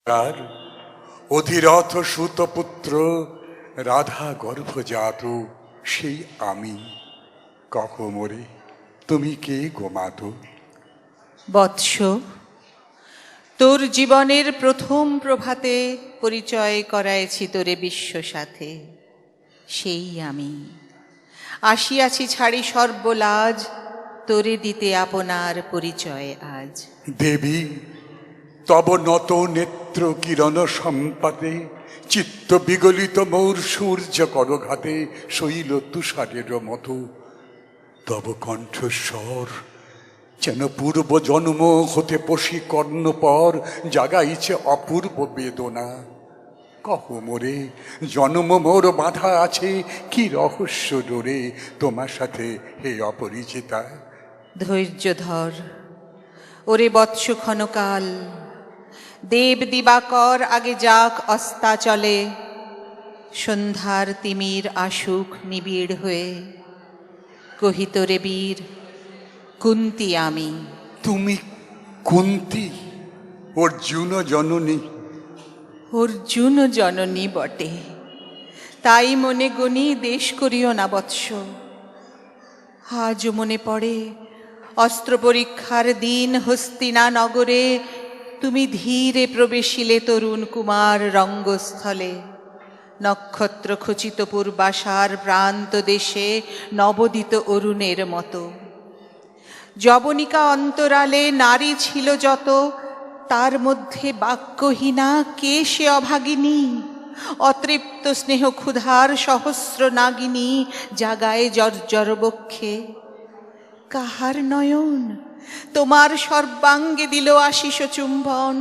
আর অধিরথ সুতপুত্র রাধা গর্ভজাত সেই আমি, কহ মোরে তুমি কে গোমাত? বৎস, তোর জীবনের প্রথম প্রভাতে পরিচয় করাইছি তোরে বিশ্ব সাথে। সেই আমি আসিয়াছি ছাড়ি সর্বলাজ, তোরে দিতে আপনার পরিচয় আজ। দেবী, তব নত নেত্র কিরণ সম্পাতে চিত্ত বিগলিত মৌর সূর্য করঘাতে শৈল তুষারের মতো তব কণ্ঠস্বর যেন পূর্ব জন্ম হতে পশি কর্ণপর জাগাইছে অপূর্ব বেদনা। কহ মোরে জন্ম মোর বাধা আছে কি রহস্য ডোরে তোমার সাথে হে অপরিচিতা? ধৈর্য ধর ওরে বৎস ক্ষণকাল, দেব দিবাকর আগে যাক অস্তাচলে, সন্ধ্যার তিমির আসুক নিবিড় হয়ে, কহিতরে বীর কুন্তি আমি। তুমি কুন্তি, অর্জুন জননী? অর্জুন জননী বটে, তাই মনে গণি দেশ করিও না বৎস। আজ মনে পড়ে অস্ত্র পরীক্ষার দিন হস্তিনা নগরে, তুমি ধীরে প্রবেশিলে তরুণ কুমার রঙ্গস্থলে। নক্ষত্র খচিত পূর্বাশার প্রান্ত দেশে নবদিত অরুণের মতো। যবনিকা অন্তরালে নারী ছিল যত, তার মধ্যে বাক্যহীনা কে সে অভাগিনী? অতৃপ্ত স্নেহ ক্ষুধার সহস্র নাগিনী জাগায় জর্জর বক্ষে। কাহার নয়ন তোমার সর্বাঙ্গে দিল আশিস চুম্বন?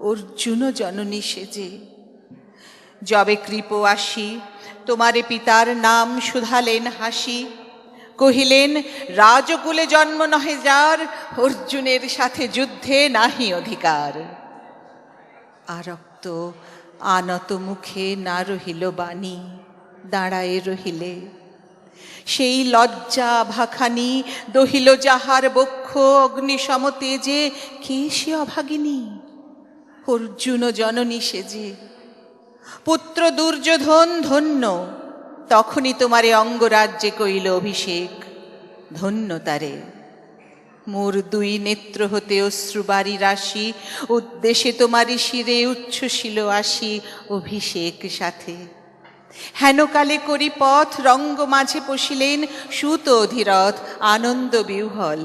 অর্জুন জননী সেজে। যবে কৃপ আসি তোমারে পিতার নাম শুধালেন হাসি, কহিলেন রাজকুলে জন্ম নহে যার, অর্জুনের সাথে যুদ্ধে নাহি অধিকার। আরক্ত আনত মুখে না রহিল বাণী, দাঁড়ায়ে রহিলে। সেই লজ্জা ভাখানি দহিল যাহার বক্ষ অগ্নিসম তেজে, কে সে অভাগিনী? অর্জুন জননী সেজে। পুত্র দুর্যোধন ধন্য, তখনই তোমারে অঙ্গরাজ্যে কইল অভিষেক। ধন্য তারে। মোর দুই নেত্র হতে অশ্রুবারি রাশি, উদ্দেশে তোমারি শিরে উচ্ছ্বসিল আসি অভিষেক সাথে। হেনকালে করি পথ রঙ্গ মাঝে পশিলেন সুত অধিরথ আনন্দ বিহ্বল।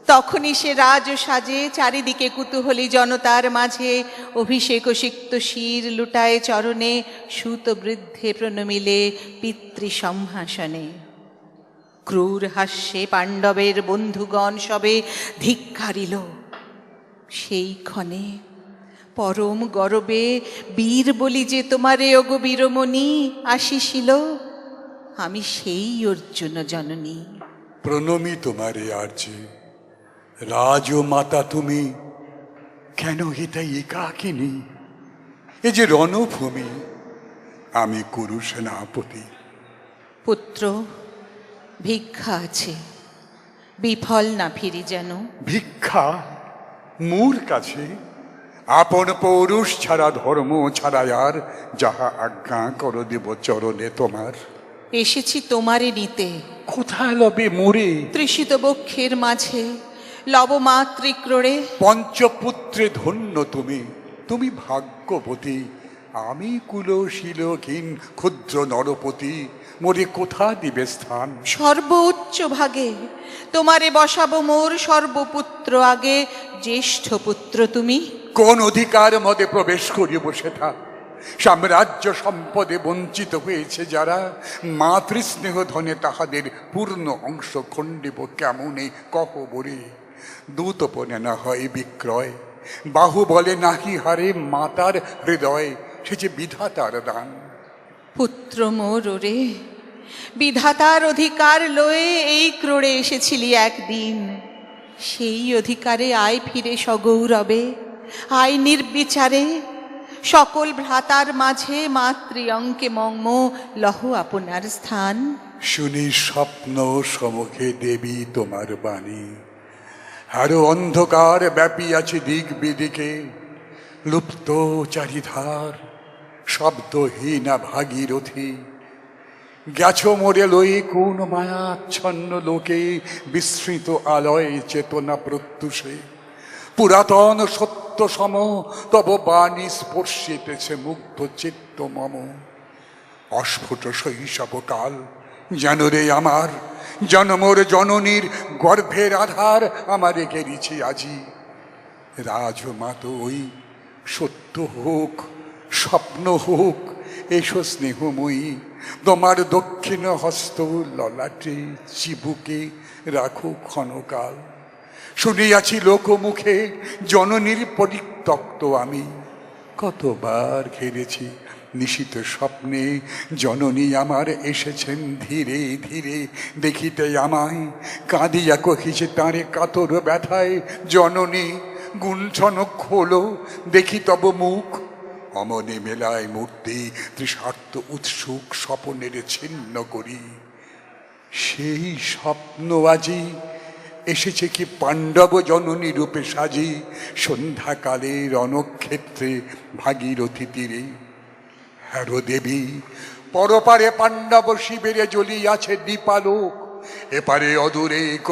তখনই সে রাজ সাজে চারিদিকে কুতূহলী জনতার মাঝে, অভিষেক সিক্ত শির লুটায় চরণে, সুত বৃদ্ধে প্রণমিলে পিতৃ সম্ভাষণে। ক্রূর হাস্যে পাণ্ডবের বন্ধুগণ সবে ধিক্কারিল। সেই ক্ষণে পরম গরবে বীর বলি যে তোমারে ওগো বীরমণি আসিছিল, আমি সেই অর্জুন জননী। প্রণমী তোমারে আর্যে, রাজমাতা তুমি, কেন হিতাই একাকিনী? এ যে রণভূমি, আমি কুরু সেনাপতি। পুত্র, ভিক্ষা আছে, বিফল না ফিরি যেন। ভিক্ষা মোর কাছে? আপন পৌরুষ ছাড়া ধর্ম ছাড়া আর যাহা আজ্ঞা কর দেব চরণে তোমার। এসেছি তোমারে নিতে। কোথায় লবে মোরে? তৃষিত বক্ষের মাঝে লবমাতৃক্রোড়ে। পঞ্চপুত্রে ধন্য তুমি, তুমি ভাগ্যবতী। আমি কুলশীলহীন ক্ষুদ্র নরপতি, মোরে কোথা দিবে স্থান? সর্ব উচ্চ ভাগে তোমারে বসাবো মোর সর্বপুত্র আগে। জ্যেষ্ঠ পুত্র তুমি। কোন অধিকার মদে প্রবেশ করিব সেথা? সাম্রাজ্য সম্পদে বঞ্চিত হয়েছে যারা, মাতৃস্নেহ ধনে তাহাদের পূর্ণ অংশ খণ্ডিব কেমনে কহ বরে? দূতপনে না হয় বিক্রয়, বাহু বলে নাহি হারে মাতার হৃদয়, সে যে বিধাতার দান। পুত্র মোর ওরে, বিধাতার অধিকার লয়ে এই ক্রোড়ে এসেছিলি একদিন। সেই অধিকারে আয় ফিরে সগৌরবে, আয় নির্বিচারে। সকল ভ্রাতার মাঝে মাতৃ অঙ্কে মম লহ আপনার স্থান। শুনি স্বপ্ন সমুখে দেবী তোমার বাণী, আরো অন্ধকার ব্যাপী আছে দিক বিদিকে। লুপ্ত চারিধার শব্দহীনা ভাগীরথী, গেছ মোরে লই কোন মায়াচ্ছন্ন লোকে, বিস্মৃত আলয় চেতনা প্রত্যুষে, পুরাতন সত্য সম তব বাণী স্পর্শিতেছে মুগ্ধ চিত্ত মম। অস্ফুট শৈশবকাল যেন রে আমার, জন্মর জননীর গর্ভের আধার আমারে গেরিছি আজি। রাজমাত ওই সত্য হোক স্বপ্ন হোক, এসো স্নেহময়ী, তোমার দক্ষিণ হস্ত ললাটে চিবুকে রাখো ক্ষণকাল। শুনিয়াছি লোকমুখে জননীর পরিত্যক্ত আমি, কতবার ঘেরেছি নিশিত স্বপ্নে জননী আমার এসেছেন ধীরে ধীরে দেখিতে আমায়, কাঁদিয়া কহিছে তাঁরে কাতর ব্যথায়, জননী গুঞ্জন খোলো দেখি তব মুখ। অমনে মেলায় মূর্তি তৃষার্ত উৎসুক স্বপনের ছিন্ন করি, সেই স্বপ্ন আজি এসেছে কি পাণ্ডব জননী রূপে সাজি, সন্ধ্যাকালে রণক্ষেত্রে ভাগীরথী তীরে। হ্যারো দেবী, পরপারে পাণ্ডব শিবিরে জ্বলিয়াছে দীপালোক, এপারে অদূরে